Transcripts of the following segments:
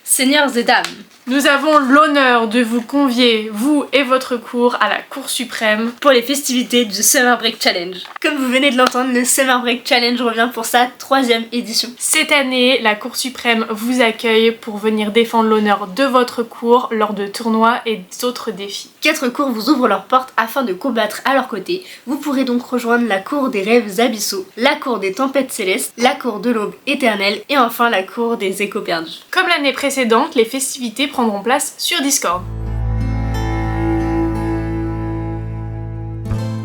Seigneurs et dames, nous avons l'honneur de vous convier, vous et votre cour, à la Cour suprême pour les festivités du Summer Break Challenge. Comme vous venez de l'entendre, le Summer Break Challenge revient pour sa 3e édition. Cette année, la Cour suprême vous accueille pour venir défendre l'honneur de votre cour lors de tournois et d'autres défis. 4 cours vous ouvrent leurs portes afin de combattre à leur côté. Vous pourrez donc rejoindre la Cour des rêves abyssaux, la Cour des tempêtes célestes, la Cour de l'aube éternelle et enfin la Cour des échos perdus. Comme l'année précédente, les festivités prendront place sur Discord.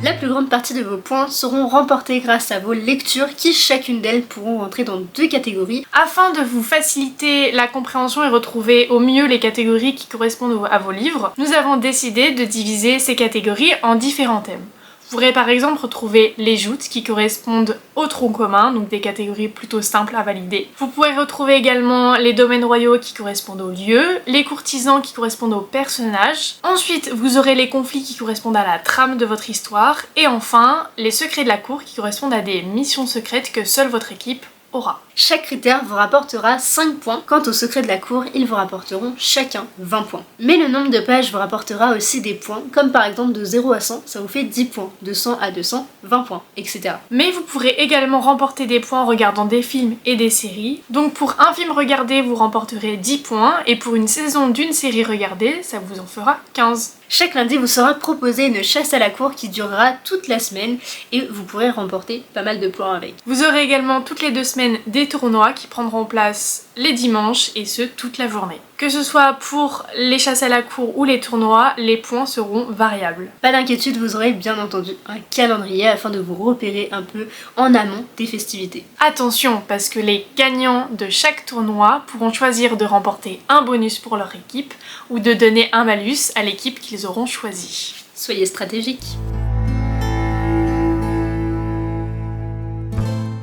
La plus grande partie de vos points seront remportés grâce à vos lectures qui, chacune d'elles, pourront rentrer dans 2 catégories. Afin de vous faciliter la compréhension et retrouver au mieux les catégories qui correspondent à vos livres, nous avons décidé de diviser ces catégories en différents thèmes. Vous pourrez par exemple retrouver les joutes qui correspondent au tronc commun, donc des catégories plutôt simples à valider. Vous pourrez retrouver également les domaines royaux qui correspondent aux lieux, les courtisans qui correspondent aux personnages. Ensuite, vous aurez les conflits qui correspondent à la trame de votre histoire. Et enfin, les secrets de la cour qui correspondent à des missions secrètes que seule votre équipe aura. Chaque critère vous rapportera 5 points. Quant aux secrets de la cour, ils vous rapporteront chacun 20 points. Mais le nombre de pages vous rapportera aussi des points, comme par exemple de 0 à 100, ça vous fait 10 points, de 100 à 200, 20 points, etc. Mais vous pourrez également remporter des points en regardant des films et des séries. Donc pour un film regardé, vous remporterez 10 points, et pour une saison d'une série regardée, ça vous en fera 15. Chaque lundi vous sera proposé une chasse à la cour qui durera toute la semaine et vous pourrez remporter pas mal de points avec. Vous aurez également toutes les 2 semaines des tournois qui prendront place les dimanches et ce toute la journée. Que ce soit pour les chasses à la cour ou les tournois, les points seront variables. Pas d'inquiétude, vous aurez bien entendu un calendrier afin de vous repérer un peu en amont des festivités. Attention, parce que les gagnants de chaque tournoi pourront choisir de remporter un bonus pour leur équipe ou de donner un malus à l'équipe qu'ils auront choisie. Soyez stratégiques.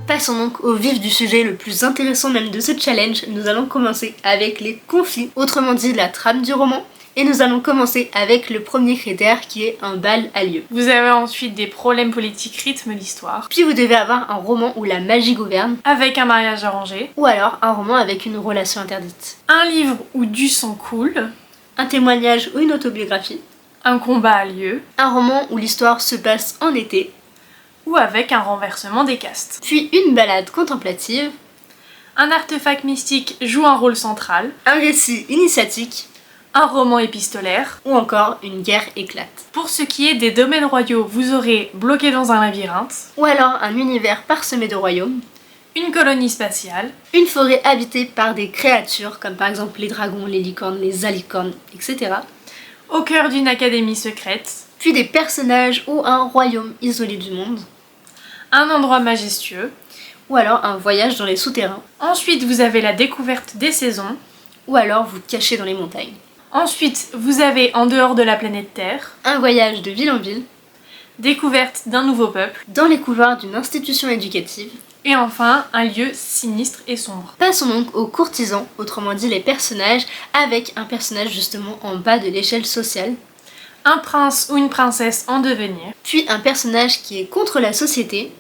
Passons donc au vif du sujet le plus intéressant même de ce challenge. Nous allons commencer avec les conflits, autrement dit la trame du roman. Et nous allons commencer avec le premier critère qui est un bal a lieu. Vous avez ensuite des problèmes politiques rythment l'histoire. Puis vous devez avoir un roman où la magie gouverne. Avec un mariage arrangé. Ou alors un roman avec une relation interdite. Un livre où du sang coule. Un témoignage ou une autobiographie. Un combat a lieu. Un roman où l'histoire se passe en été. Ou avec un renversement des castes. Puis une balade contemplative. Un artefact mystique joue un rôle central. Un récit initiatique. Un roman épistolaire. Ou encore une guerre éclate. Pour ce qui est des domaines royaux, vous aurez bloqué dans un labyrinthe. Ou alors un univers parsemé de royaumes. Une colonie spatiale. Une forêt habitée par des créatures comme par exemple les dragons, les licornes, les alicornes, etc. Au cœur d'une académie secrète. Puis des personnages ou un royaume isolé du monde. Un endroit majestueux. Ou alors un voyage dans les souterrains. Ensuite, vous avez la découverte des saisons. Ou alors vous cachez dans les montagnes. Ensuite, vous avez en dehors de la planète Terre. Un voyage de ville en ville. Découverte d'un nouveau peuple. Dans les couloirs d'une institution éducative. Et enfin, un lieu sinistre et sombre. Passons donc aux courtisans, autrement dit les personnages, avec un personnage justement en bas de l'échelle sociale. Un prince ou une princesse en devenir. Puis un personnage qui est contre la société.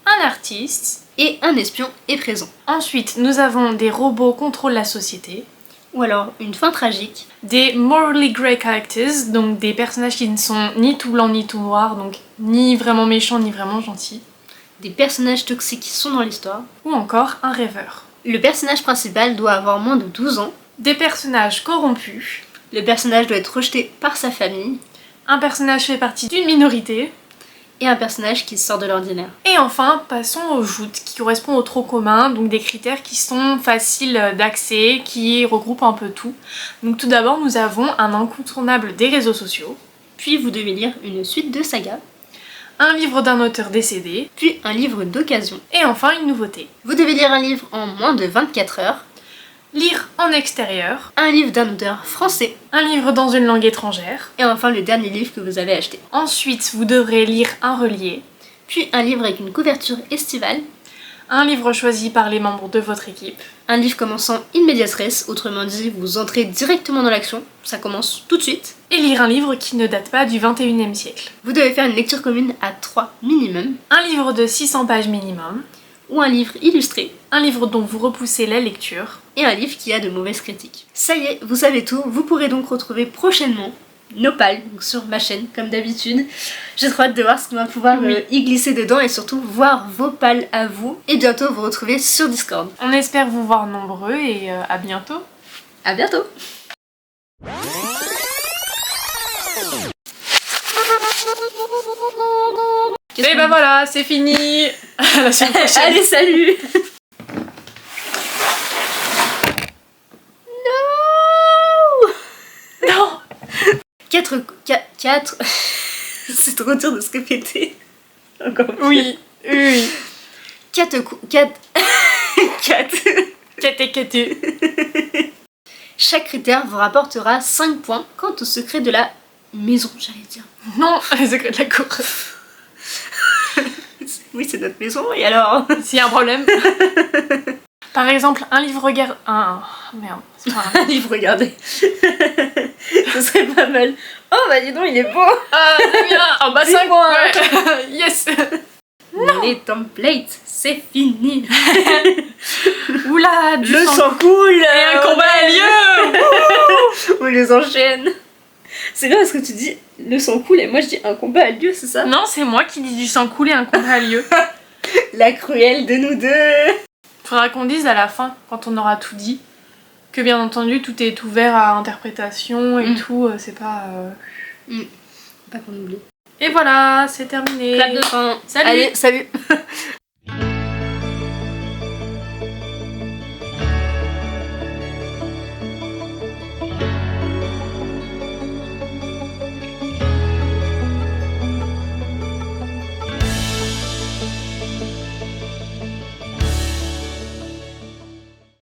Un artiste. Et un espion est présent. Ensuite, nous avons des robots contrôlent la société. Ou alors une fin tragique. Des morally grey characters, donc des personnages qui ne sont ni tout blanc ni tout noir, donc ni vraiment méchants ni vraiment gentils. Des personnages toxiques qui sont dans l'histoire. Ou encore un rêveur. Le personnage principal doit avoir moins de 12 ans. Des personnages corrompus. Le personnage doit être rejeté par sa famille. Un personnage fait partie d'une minorité. Et un personnage qui sort de l'ordinaire. Et enfin, passons aux joutes qui correspondent au trop commun, donc des critères qui sont faciles d'accès, qui regroupent un peu tout. Donc tout d'abord, nous avons un incontournable des réseaux sociaux. Puis vous devez lire une suite de sagas. Un livre d'un auteur décédé. Puis un livre d'occasion. Et enfin, une nouveauté. Vous devez lire un livre en moins de 24 heures. Lire en extérieur. Un livre d'un auteur français. Un livre dans une langue étrangère. Et enfin le dernier livre que vous avez acheté. Ensuite, vous devrez lire un relié. Puis un livre avec une couverture estivale. Un livre choisi par les membres de votre équipe. Un livre commençant in medias res, autrement dit, vous entrez directement dans l'action, ça commence tout de suite. Et lire un livre qui ne date pas du 21e siècle. Vous devez faire une lecture commune à 3 minimum. Un livre de 600 pages minimum. Ou un livre illustré. Un livre dont vous repoussez la lecture. Et un livre qui a de mauvaises critiques. Ça y est, vous savez tout, vous pourrez donc retrouver prochainement nos pales donc sur ma chaîne comme d'habitude. J'ai trop hâte de voir ce qu'on va pouvoir y glisser dedans et surtout voir vos pales à vous et bientôt vous retrouver sur Discord. On espère vous voir nombreux et à bientôt. À bientôt. Et ben voilà, c'est fini. À la semaine prochaine. Allez, salut. Non. 4 c'est trop dur de se répéter. Encore plus. Oui. 4 Chaque critère vous rapportera 5 points quant au secret de la maison, j'allais dire. Non, le secret de la cour. Oui, c'est notre maison, et alors? S'il y a un problème. Par exemple, un livre regard... Merde, c'est pas un livre regardé. Ce serait pas mal. Oh bah dis donc, il est beau. C'est bien. En bas 5 points. Ouais. Yes. Non. Les templates, c'est fini. Oula, le sang coule. Et un combat a lieu. On les enchaîne. C'est bien parce que tu dis le sang coule et moi je dis un combat a lieu, c'est ça? Non, c'est moi qui dis du sang coule et un combat a lieu. La cruelle de nous deux. Faudra qu'on dise à la fin, quand on aura tout dit, que bien entendu tout est ouvert à interprétation et tout, c'est pas... Pas qu'on oublie. Et voilà, c'est terminé. Clap de fin. Salut. Allez, salut.